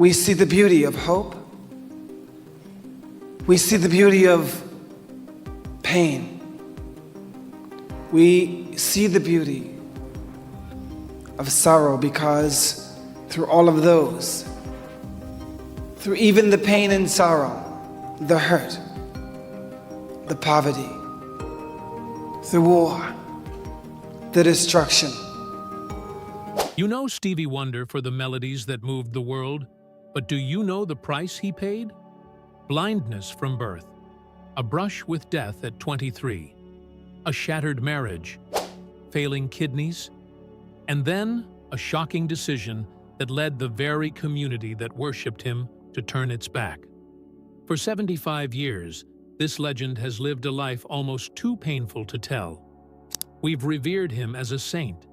We see the beauty of hope. We see the beauty of pain. We see the beauty of sorrow, because through all of those, through even the pain and sorrow, the hurt, the poverty, the war, the destruction. You know Stevie Wonder for the melodies that moved the world, but do you know the price he paid? Blindness from birth, a brush with death at 23, a shattered marriage, failing kidneys, and then a shocking decision that led the very community that worshipped him to turn its back. For 75 years, this legend has lived a life almost too painful to tell. We've revered him as a saint,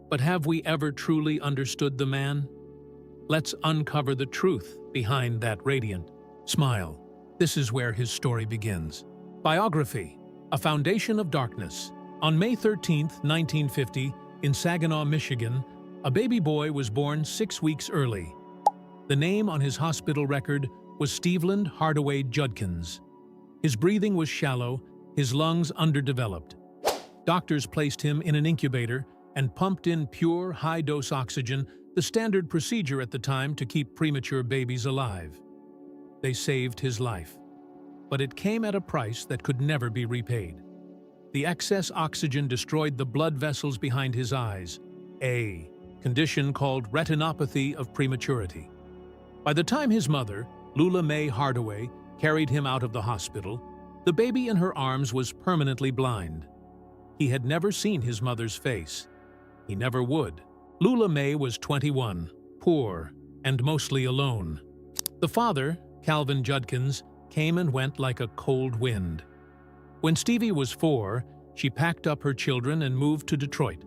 but have we ever truly understood the man? Let's uncover the truth behind that radiant smile. This is where his story begins. Biography: A Foundation of Darkness. On May 13, 1950, in Saginaw, Michigan, a baby boy was born 6 weeks early. The name on his hospital record was Stevie Hardaway Judkins. His breathing was shallow, his lungs underdeveloped. Doctors placed him in an incubator and pumped in pure, high-dose oxygen, the standard procedure at the time to keep premature babies alive. They saved his life, but it came at a price that could never be repaid. The excess oxygen destroyed the blood vessels behind his eyes, a condition called retinopathy of prematurity. By the time his mother, Lula Mae Hardaway, carried him out of the hospital, the baby in her arms was permanently blind. He had never seen his mother's face. He never would. Lula Mae was 21, poor, and mostly alone. The father, Calvin Judkins, came and went like a cold wind. When Stevie was 4, she packed up her children and moved to Detroit.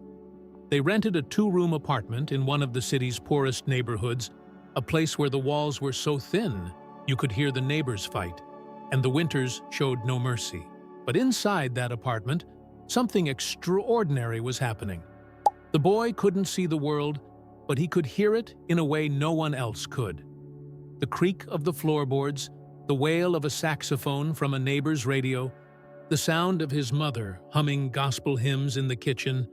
They rented a 2-room apartment in one of the city's poorest neighborhoods, a place where the walls were so thin you could hear the neighbors fight, and the winters showed no mercy. But inside that apartment, something extraordinary was happening. The boy couldn't see the world, but he could hear it in a way no one else could. The creak of the floorboards, the wail of a saxophone from a neighbor's radio, the sound of his mother humming gospel hymns in the kitchen,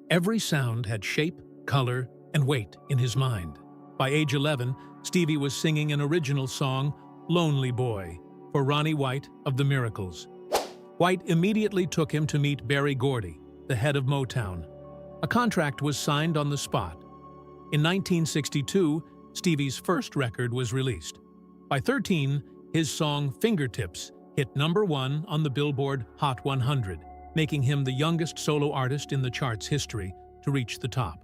every sound had shape, color, and weight in his mind. By age 11, Stevie was singing an original song, Lonely Boy, for Ronnie White of the Miracles. White immediately took him to meet Berry Gordy, the head of Motown. A contract was signed on the spot. In 1962, Stevie's first record was released. By 13, his song Fingertips hit #1 on the Billboard Hot 100, making him the youngest solo artist in the chart's history to reach the top.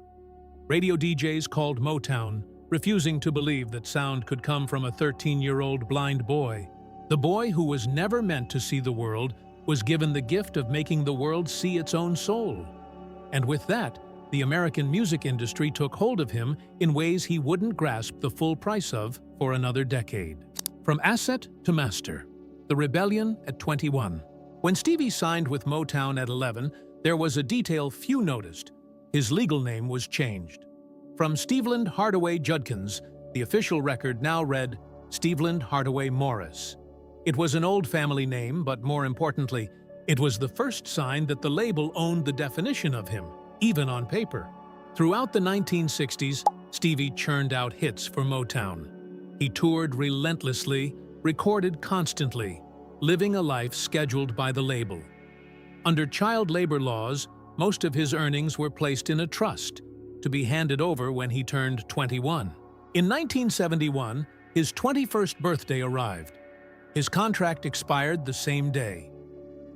Radio DJs called Motown, refusing to believe that sound could come from a 13-year-old blind boy. The boy who was never meant to see the world was given the gift of making the world see its own soul. And with that, the American music industry took hold of him in ways he wouldn't grasp the full price of for another decade. From asset to master, the rebellion at 21. When Stevie signed with Motown at 11, there was a detail few noticed. His legal name was changed. From Stevie Hardaway Judkins, the official record now read Stevie Hardaway Morris. It was an old family name, but more importantly, it was the first sign that the label owned the definition of him, even on paper. Throughout the 1960s, Stevie churned out hits for Motown. He toured relentlessly, recorded constantly, living a life scheduled by the label. Under child labor laws, most of his earnings were placed in a trust, to be handed over when he turned 21. In 1971, his 21st birthday arrived. His contract expired the same day.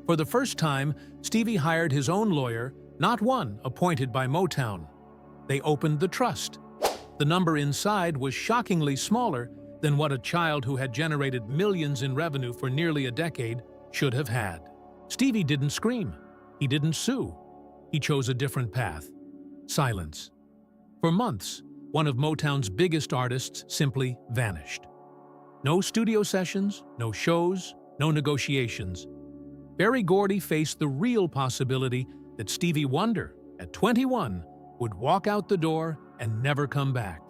For the first time, Stevie hired his own lawyer, not one appointed by Motown. They opened the trust. The number inside was shockingly smaller than what a child who had generated millions in revenue for nearly a decade should have had. Stevie didn't scream. He didn't sue. He chose a different path: silence. For months, one of Motown's biggest artists simply vanished. No studio sessions, no shows, no negotiations. Berry Gordy faced the real possibility that Stevie Wonder, at 21, would walk out the door and never come back.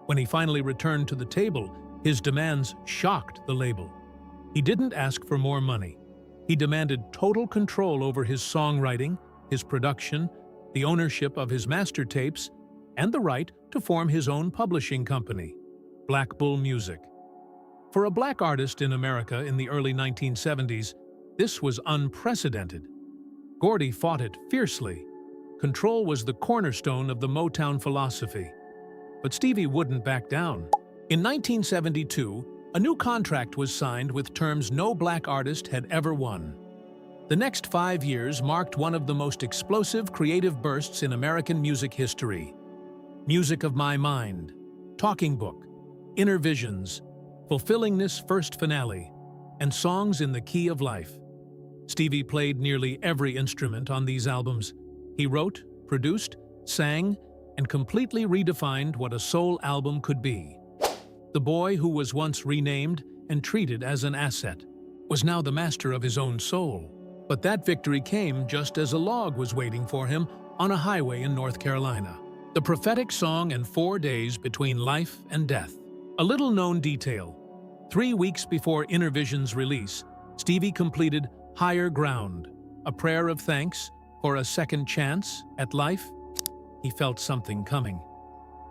When he finally returned to the table, His demands shocked the label. He didn't ask for more money. He demanded total control over his songwriting, his production, the ownership of his master tapes, and the right to form his own publishing company, Black Bull Music. For a black artist in America in the early 1970s, this was unprecedented. Gordy fought it fiercely. Control was the cornerstone of the Motown philosophy. But Stevie wouldn't back down. In 1972, a new contract was signed with terms no black artist had ever won. The next 5 years marked one of the most explosive creative bursts in American music history. Music of My Mind, Talking Book, Inner Visions, Fulfillingness First Finale, and Songs in the Key of Life. Stevie played nearly every instrument on these albums. He wrote, produced, sang, and completely redefined what a soul album could be. The boy who was once renamed and treated as an asset was now the master of his own soul. But that victory came just as a log was waiting for him on a highway in North Carolina. The prophetic song and 4 days between life and death. A little-known detail. 3 weeks before Inner Vision's release, Stevie completed Higher Ground, a prayer of thanks for a second chance at life. He felt something coming.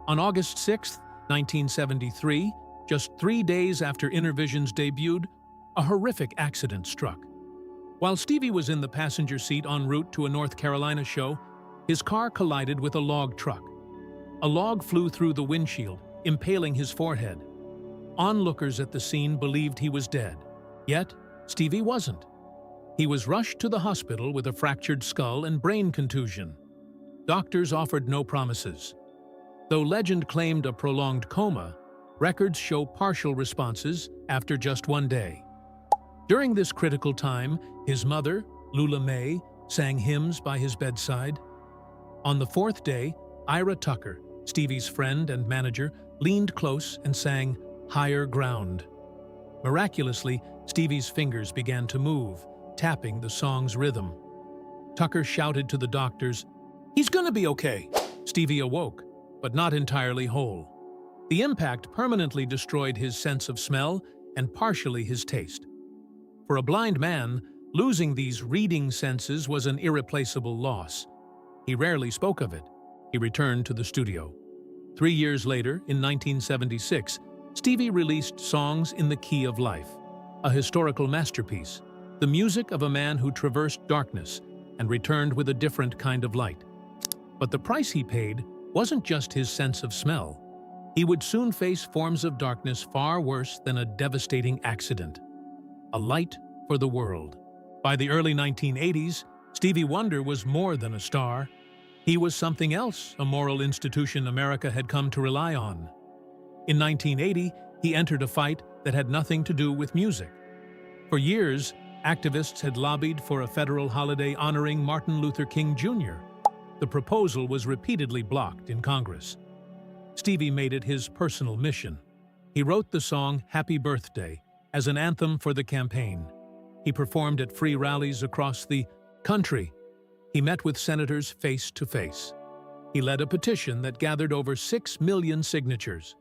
On August 6, 1973, just 3 days after Inner Visions debuted, a horrific accident struck. While Stevie was in the passenger seat en route to a North Carolina show, his car collided with a log truck. A log flew through the windshield, impaling his forehead. Onlookers at the scene believed he was dead. Yet, Stevie wasn't. He was rushed to the hospital with a fractured skull and brain contusion. Doctors offered no promises. Though legend claimed a prolonged coma, records show partial responses after just 1 day. During this critical time, his mother, Lula Mae, sang hymns by his bedside. On the 4th day, Ira Tucker, Stevie's friend and manager, leaned close and sang Higher Ground. Miraculously, Stevie's fingers began to move, tapping the song's rhythm. Tucker shouted to the doctors, "He's gonna be okay." Stevie awoke, but not entirely whole. The impact permanently destroyed his sense of smell and partially his taste. For a blind man, losing these reading senses was an irreplaceable loss. He rarely spoke of it. He returned to the studio. 3 years later, in 1976, Stevie released Songs in the Key of Life, a historical masterpiece, the music of a man who traversed darkness and returned with a different kind of light. But the price he paid wasn't just his sense of smell. He would soon face forms of darkness far worse than a devastating accident. A light for the world. By the early 1980s, Stevie Wonder was more than a star. He was something else a moral institution America had come to rely on. In 1980, he entered a fight that had nothing to do with music. For years, activists had lobbied for a federal holiday honoring Martin Luther King Jr. The proposal was repeatedly blocked in Congress. Stevie made it his personal mission. He wrote the song Happy Birthday as an anthem for the campaign. He performed at free rallies across the country. He met with senators face to face. He led a petition that gathered over 6 million signatures.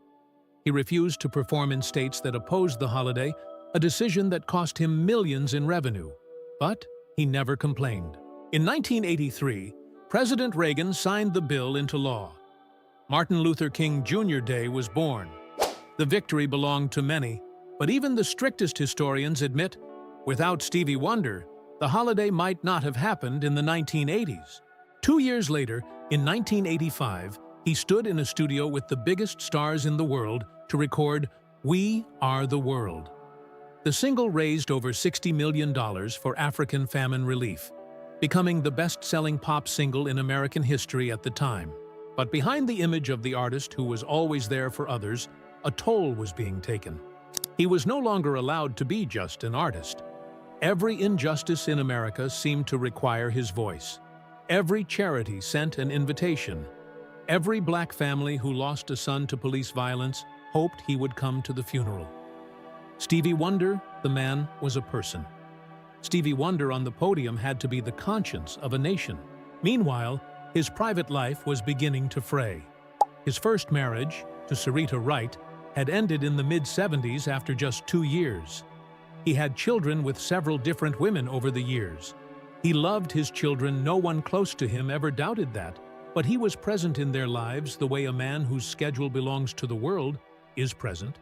He refused to perform in states that opposed the holiday, a decision that cost him millions in revenue. But he never complained. In 1983, President Reagan signed the bill into law. Martin Luther King Jr. Day was born. The victory belonged to many, but even the strictest historians admit, without Stevie Wonder, the holiday might not have happened in the 1980s. 2 years later, in 1985, he stood in a studio with the biggest stars in the world to record We Are the World. The single raised over $60 million for African famine relief, becoming the best-selling pop single in American history at the time. But behind the image of the artist who was always there for others, a toll was being taken. He was no longer allowed to be just an artist. Every injustice in America seemed to require his voice. Every charity sent an invitation. Every black family who lost a son to police violence hoped he would come to the funeral. Stevie Wonder, the man, was a person. Stevie Wonder on the podium had to be the conscience of a nation. Meanwhile, his private life was beginning to fray. His first marriage, to Sarita Wright, had ended in the mid-70s after just 2 years. He had children with several different women over the years. He loved his children, no one close to him ever doubted that, but he was present in their lives the way a man whose schedule belongs to the world is present.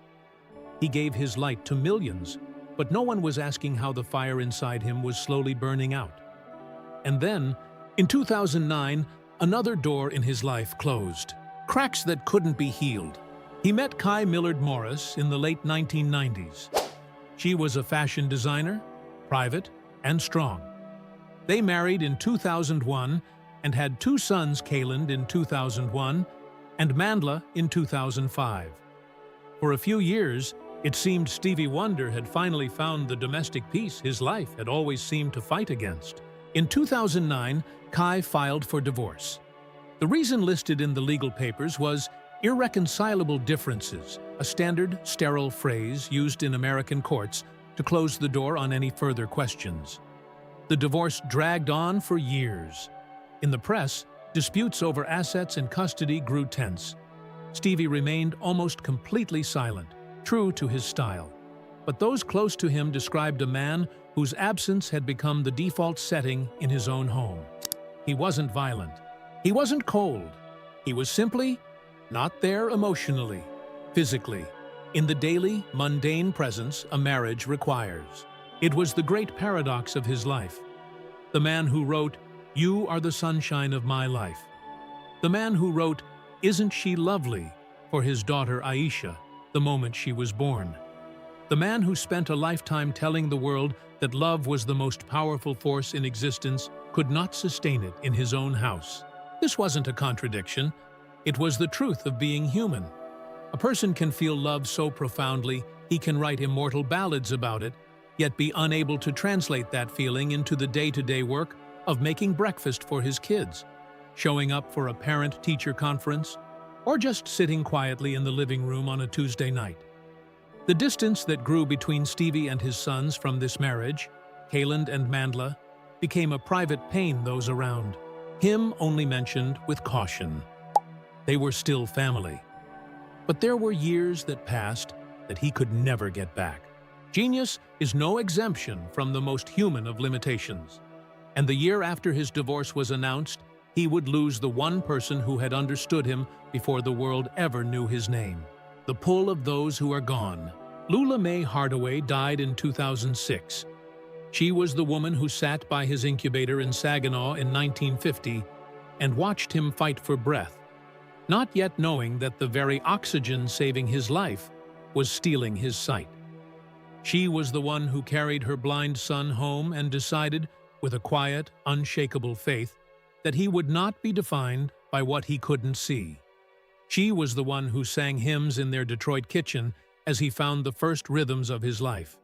He gave his light to millions, but no one was asking how the fire inside him was slowly burning out. And then, in 2009, another door in his life closed. Cracks that couldn't be healed. He met Kai Millard Morris in the late 1990s. She was a fashion designer, private, and strong. They married in 2001 and had 2 sons, Kayland in 2001 and Mandla in 2005. For a few years, it seemed Stevie Wonder had finally found the domestic peace his life had always seemed to fight against. In 2009, Kai filed for divorce. The reason listed in the legal papers was irreconcilable differences, a standard, sterile phrase used in American courts to close the door on any further questions. The divorce dragged on for years. In the press, disputes over assets and custody grew tense. Stevie remained almost completely silent, true to his style. But those close to him described a man whose absence had become the default setting in his own home. He wasn't violent. He wasn't cold. He was simply not there emotionally, physically, in the daily, mundane presence a marriage requires. It was the great paradox of his life. The man who wrote, "You are the sunshine of my life." The man who wrote, "Isn't she lovely?" for his daughter Aisha, the moment she was born. The man who spent a lifetime telling the world that love was the most powerful force in existence could not sustain it in his own house. This wasn't a contradiction. It was the truth of being human. A person can feel love so profoundly he can write immortal ballads about it, yet be unable to translate that feeling into the day-to-day work of making breakfast for his kids, showing up for a parent-teacher conference, or just sitting quietly in the living room on a Tuesday night. The distance that grew between Stevie and his sons from this marriage, Kayland and Mandla, became a private pain those around. Him only mentioned with caution. They were still family. But there were years that passed that he could never get back. Genius is no exemption from the most human of limitations. And the year after his divorce was announced, he would lose the one person who had understood him before the world ever knew his name. The pull of those who are gone. Lula Mae Hardaway died in 2006. She was the woman who sat by his incubator in Saginaw in 1950 and watched him fight for breath, not yet knowing that the very oxygen saving his life was stealing his sight. She was the one who carried her blind son home and decided, with a quiet, unshakable faith, that he would not be defined by what he couldn't see. She was the one who sang hymns in their Detroit kitchen as he found the first rhythms of his life.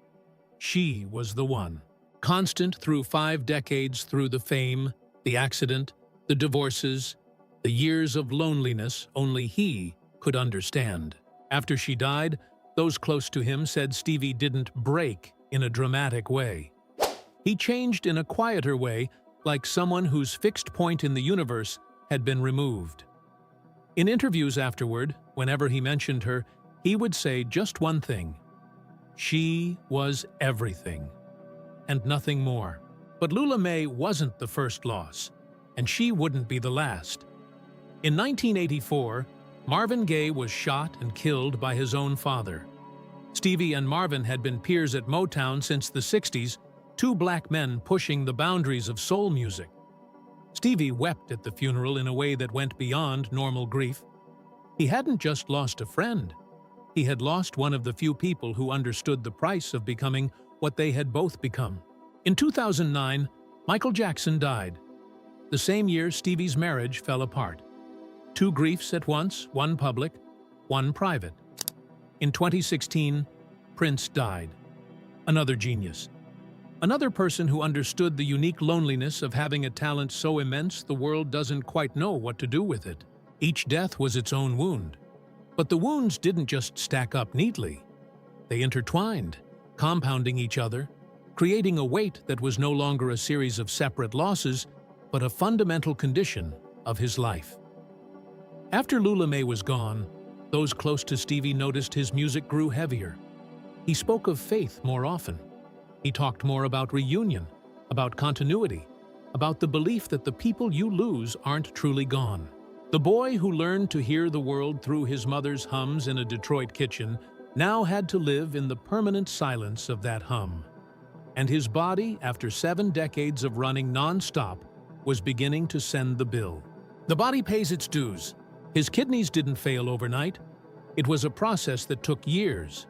She was the one. Constant through 5 decades, through the fame, the accident, the divorces, the years of loneliness only he could understand. After she died, those close to him said Stevie didn't break in a dramatic way. He changed in a quieter way, like someone whose fixed point in the universe had been removed. In interviews afterward, whenever he mentioned her, he would say just one thing: she was everything, and nothing more. But Lula Mae wasn't the first loss, and she wouldn't be the last. In 1984, Marvin Gaye was shot and killed by his own father. Stevie and Marvin had been peers at Motown since the 60s, 2 black men pushing the boundaries of soul music. Stevie wept at the funeral in a way that went beyond normal grief. He hadn't just lost a friend. He had lost one of the few people who understood the price of becoming what they had both become. In 2009, Michael Jackson died. The same year, Stevie's marriage fell apart. 2 griefs at once, one public, one private. In 2016, Prince died. Another genius. Another person who understood the unique loneliness of having a talent so immense the world doesn't quite know what to do with it. Each death was its own wound. But the wounds didn't just stack up neatly. They intertwined, compounding each other, creating a weight that was no longer a series of separate losses, but a fundamental condition of his life. After Lula Mae was gone, Those close to Stevie noticed his music grew heavier. He spoke of faith more often. He talked more about reunion, about continuity, about the belief that the people you lose aren't truly gone. The boy who learned to hear the world through his mother's hums in a Detroit kitchen now had to live in the permanent silence of that hum. And his body, after 7 decades of running non-stop, was beginning to send the bill. The body pays its dues. His kidneys didn't fail overnight. It was a process that took years.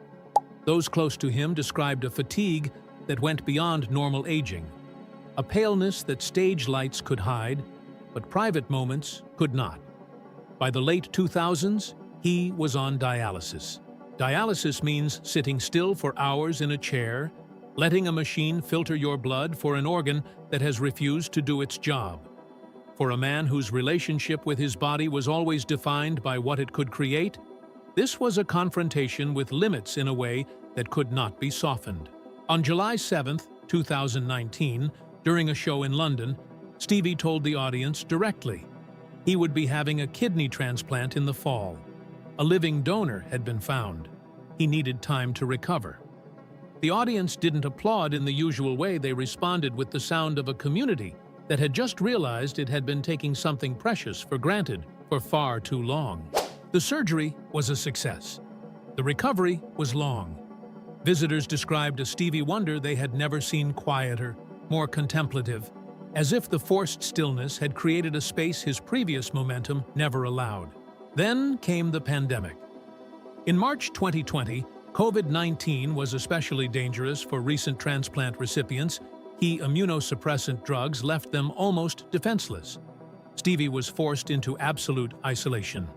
Those close to him described a fatigue that went beyond normal aging, a paleness that stage lights could hide, but private moments could not. By the late 2000s, he was on dialysis. Dialysis means sitting still for hours in a chair, letting a machine filter your blood for an organ that has refused to do its job. For a man whose relationship with his body was always defined by what it could create, this was a confrontation with limits in a way that could not be softened. On July 7, 2019, during a show in London, Stevie told the audience directly he would be having a kidney transplant in the fall. A living donor had been found. He needed time to recover. The audience didn't applaud in the usual way. They responded with the sound of a community that had just realized it had been taking something precious for granted for far too long. The surgery was a success. The recovery was long. Visitors described a Stevie Wonder they had never seen quieter, more contemplative, as if the forced stillness had created a space his previous momentum never allowed. Then came the pandemic. In March 2020, COVID-19 was especially dangerous for recent transplant recipients. Key immunosuppressant drugs left them almost defenseless. Stevie was forced into absolute isolation.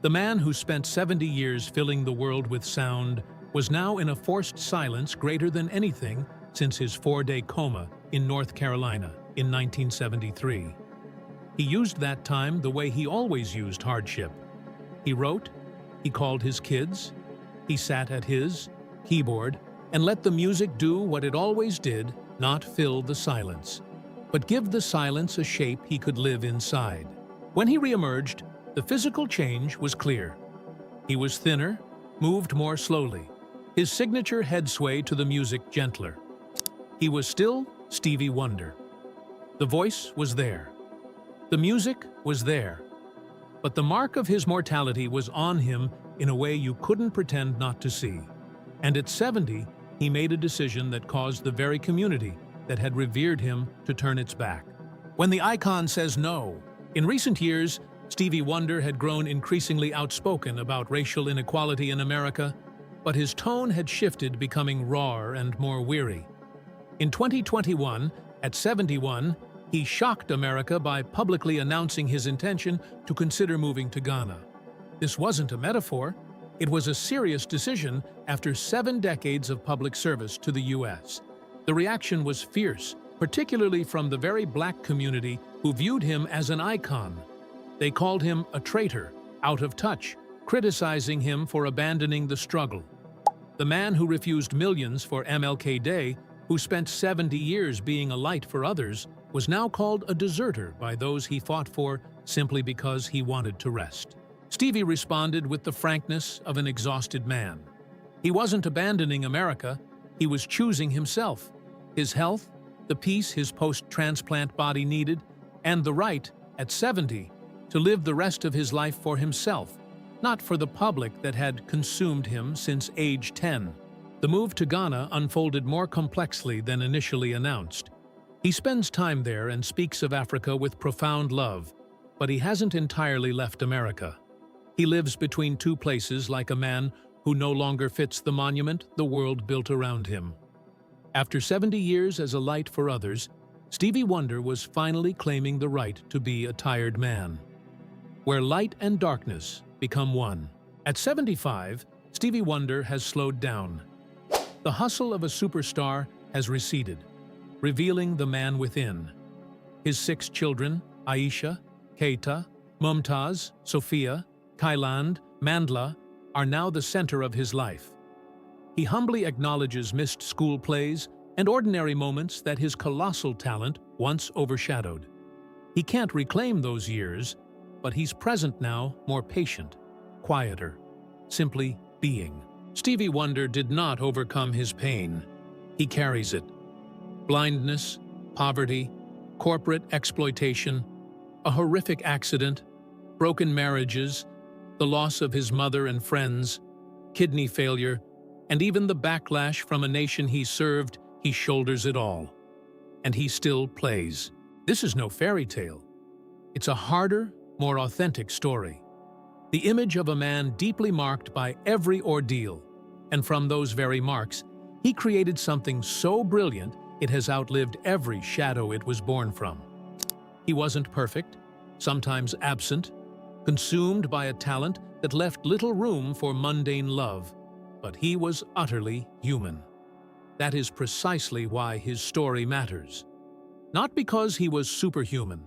The man who spent 70 years filling the world with sound was now in a forced silence greater than anything since his 4-day coma in North Carolina in 1973. He used that time the way he always used hardship. He wrote, he called his kids, he sat at his keyboard and let the music do what it always did, not fill the silence, but give the silence a shape he could live inside. When he reemerged, the physical change was clear. He was thinner, moved more slowly, his signature head sway to the music gentler. He was still Stevie Wonder. The voice was there. The music was there. But the mark of his mortality was on him in a way you couldn't pretend not to see. And at 70, he made a decision that caused the very community that had revered him to turn its back. When the icon says no, in recent years, Stevie Wonder had grown increasingly outspoken about racial inequality in America, but his tone had shifted, becoming rawer and more weary. In 2021, at 71, he shocked America by publicly announcing his intention to consider moving to Ghana. This wasn't a metaphor. It was a serious decision after 7 decades of public service to the U.S. The reaction was fierce, particularly from the very black community who viewed him as an icon. They called him a traitor, out of touch, criticizing him for abandoning the struggle. The man who refused millions for MLK Day, who spent 70 years being a light for others, was now called a deserter by those he fought for simply because he wanted to rest. Stevie responded with the frankness of an exhausted man. He wasn't abandoning America, he was choosing himself, his health, the peace his post-transplant body needed, and the right, at 70, to live the rest of his life for himself, not for the public that had consumed him since age 10. The move to Ghana unfolded more complexly than initially announced. He spends time there and speaks of Africa with profound love, but he hasn't entirely left America. He lives between two places like a man who no longer fits the monument the world built around him. After 70 years as a light for others, Stevie Wonder was finally claiming the right to be a tired man, where light and darkness become one. At 75, Stevie Wonder has slowed down. The hustle of a superstar has receded, revealing the man within. His 6 children, Aisha, Keita, Mumtaz, Sophia, Kailand, Mandla, are now the center of his life. He humbly acknowledges missed school plays and ordinary moments that his colossal talent once overshadowed. He can't reclaim those years, but he's present now, more patient, quieter. simply being. Stevie Wonder did not overcome his pain. He carries it. Blindness, poverty, corporate exploitation, a horrific accident, broken marriages, the loss of his mother and friends, kidney failure, and even the backlash from a nation he served, he shoulders it all. And he still plays. This is no fairy tale. It's a harder, more authentic story. The image of a man deeply marked by every ordeal, and from those very marks, he created something so brilliant it has outlived every shadow it was born from. He wasn't perfect, sometimes absent, consumed by a talent that left little room for mundane love, but he was utterly human. That is precisely why his story matters. Not because he was superhuman,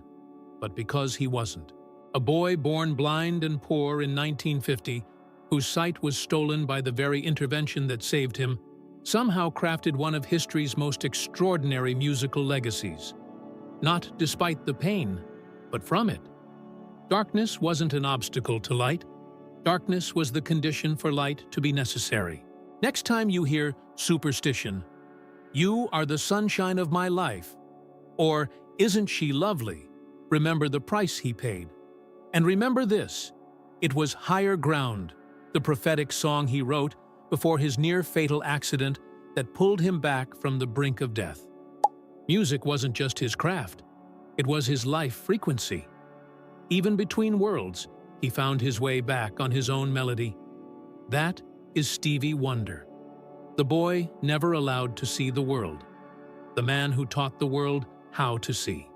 but because he wasn't. A boy born blind and poor in 1950, whose sight was stolen by the very intervention that saved him, somehow crafted one of history's most extraordinary musical legacies. Not despite the pain, but from it. Darkness wasn't an obstacle to light. Darkness was the condition for light to be necessary. Next time you hear superstition, "You are the sunshine of my life," or "Isn't she lovely?" remember the price he paid. And remember this: it was Higher Ground, the prophetic song he wrote before his near-fatal accident that pulled him back from the brink of death. Music wasn't just his craft, it was his life frequency. Even between worlds, he found his way back on his own melody. That is Stevie Wonder, the boy never allowed to see the world, the man who taught the world how to see.